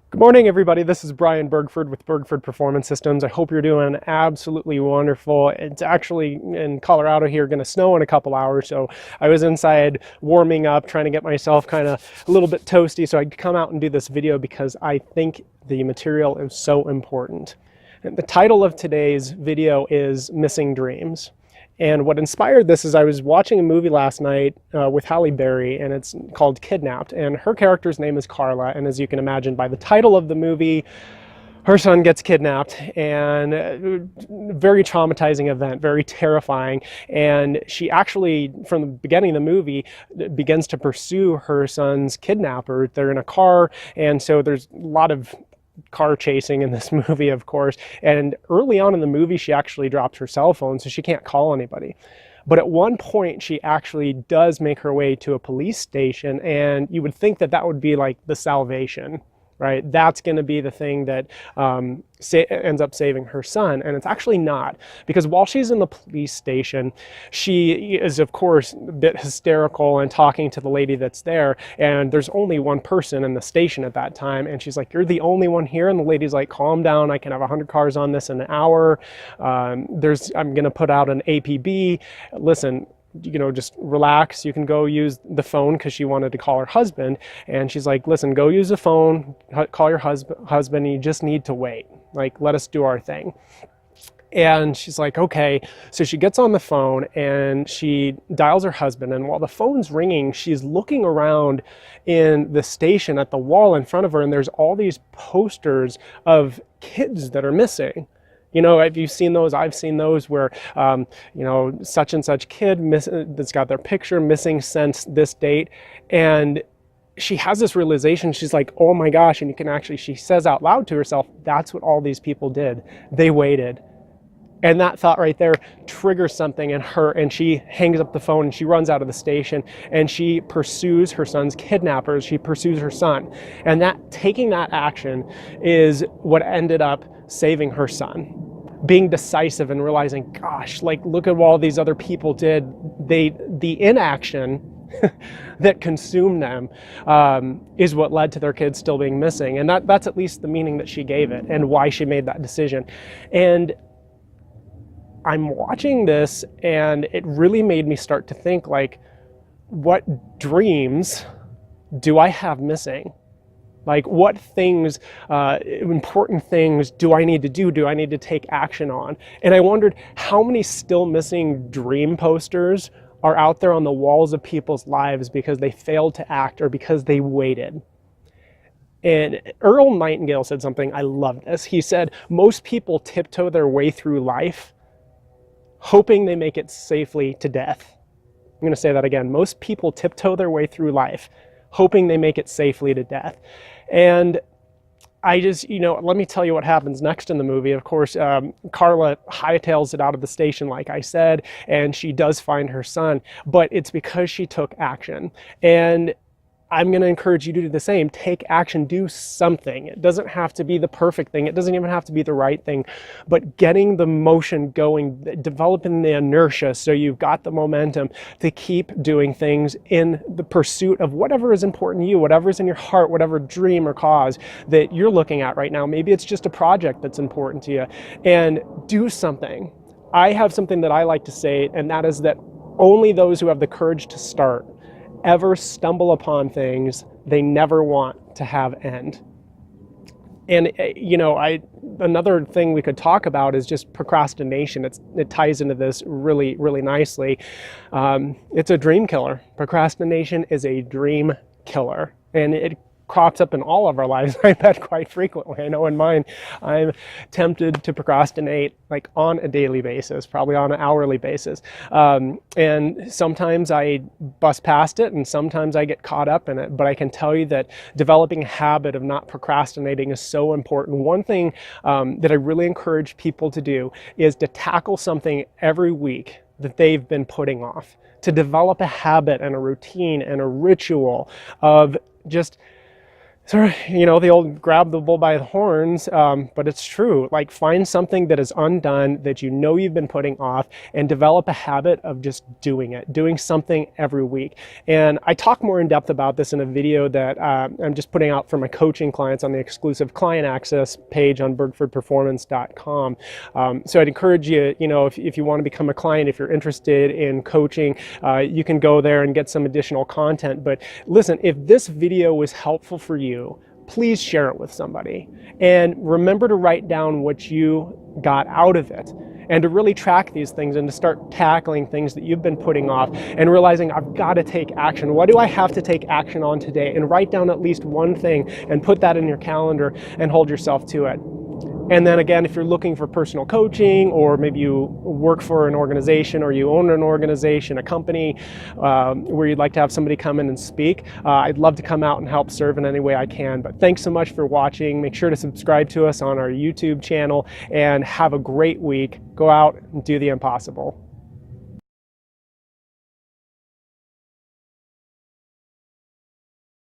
Good morning, everybody. This is Brian Bergford with Bergford Performance Systems. I hope you're doing absolutely wonderful. It's actually in Colorado here going to snow in a couple hours, so I was inside warming up, trying to get myself kind of a little bit toasty so I could come out and do this video because I think the material is so important. And the title of today's video is Missing Dreams. And what inspired this is I was watching a movie last night with Halle Berry, and it's called Kidnapped. And her character's name is Carla. And as you can imagine by the title of the movie, her son gets kidnapped, and very traumatizing event, very terrifying. And she actually, from the beginning of the movie, begins to pursue her son's kidnapper. They're in a car, and so there's a lot of car chasing in this movie, of course. And early on in the movie, she actually drops her cell phone, so she can't call anybody. But at one point, she actually does make her way to a police station, and you would think that that would be like the salvation, right? That's going to be the thing that ends up saving her son. And it's actually not, because while she's in the police station, she is, of course, a bit hysterical and talking to the lady that's there. And there's only one person in the station at that time. And she's like, "You're the only one here?" And the lady's like, "Calm down. I can have 100 cars on this in an hour. I'm going to put out an APB. Listen, just relax. You can go use the phone," because she wanted to call her husband. And she's like, "Listen, go use the phone, call your husband. You just need to wait. Like, let us do our thing." And she's like, "Okay." So she gets on the phone and she dials her husband. And while the phone's ringing, she's looking around in the station at the wall in front of her. And there's all these posters of kids that are missing. Have you seen those? I've seen those where, such and such kid that's got their picture missing since this date. And she has this realization. She's like, "Oh my gosh." And she says out loud to herself, "That's what all these people did. They waited." And that thought right there triggers something in her, and she hangs up the phone and she runs out of the station and she pursues her son's kidnappers. She pursues her son. And taking that action is what ended up saving her son. Being decisive and realizing, gosh, look at what all these other people did. The inaction that consumed them is what led to their kids still being missing. And that's at least the meaning that she gave it and why she made that decision. And I'm watching this, and it really made me start to think, what dreams do I have missing? What things, important things do I need to do? Do I need to take action on? And I wondered how many still missing dream posters are out there on the walls of people's lives because they failed to act or because they waited. And Earl Nightingale said something, I love this. He said, "Most people tiptoe their way through life hoping they make it safely to death." I'm going to say that again. Most people tiptoe their way through life hoping they make it safely to death. And I just, let me tell you what happens next in the movie. Of course, Carla hightails it out of the station, like I said, and she does find her son, but it's because she took action. And I'm going to encourage you to do the same. Take action, do something. It doesn't have to be the perfect thing. It doesn't even have to be the right thing, but getting the motion going, developing the inertia so you've got the momentum to keep doing things in the pursuit of whatever is important to you, whatever is in your heart, whatever dream or cause that you're looking at right now. Maybe it's just a project that's important to you, and do something. I have something that I like to say, and that is that only those who have the courage to start ever stumble upon things they never want to have end. And another thing we could talk about is just procrastination. It ties into this really, really nicely. It's a dream killer. Procrastination is a dream killer, and it crops up in all of our lives. I bet quite frequently. I know in mine, I'm tempted to procrastinate on a daily basis, probably on an hourly basis. And sometimes I bust past it and sometimes I get caught up in it. But I can tell you that developing a habit of not procrastinating is so important. One thing that I really encourage people to do is to tackle something every week that they've been putting off, to develop a habit and a routine and a ritual of just So, you know, the old grab the bull by the horns, but it's true. Like, find something that is undone that you know you've been putting off, and develop a habit of just doing it, doing something every week. And I talk more in depth about this in a video that I'm just putting out for my coaching clients on the exclusive client access page on bergfordperformance.com. So I'd encourage you, you know, if you want to become a client, if you're interested in coaching, you can go there and get some additional content. But listen, if this video was helpful for you, please share it with somebody. And remember to write down what you got out of it, and to really track these things, and to start tackling things that you've been putting off and realizing, I've got to take action. What do I have to take action on today? And write down at least one thing and put that in your calendar and hold yourself to it. And then again, if you're looking for personal coaching, or maybe you work for an organization, or you own an organization, a company, where you'd like to have somebody come in and speak, I'd love to come out and help serve in any way I can. But thanks so much for watching. Make sure to subscribe to us on our YouTube channel, and have a great week. Go out and do the impossible.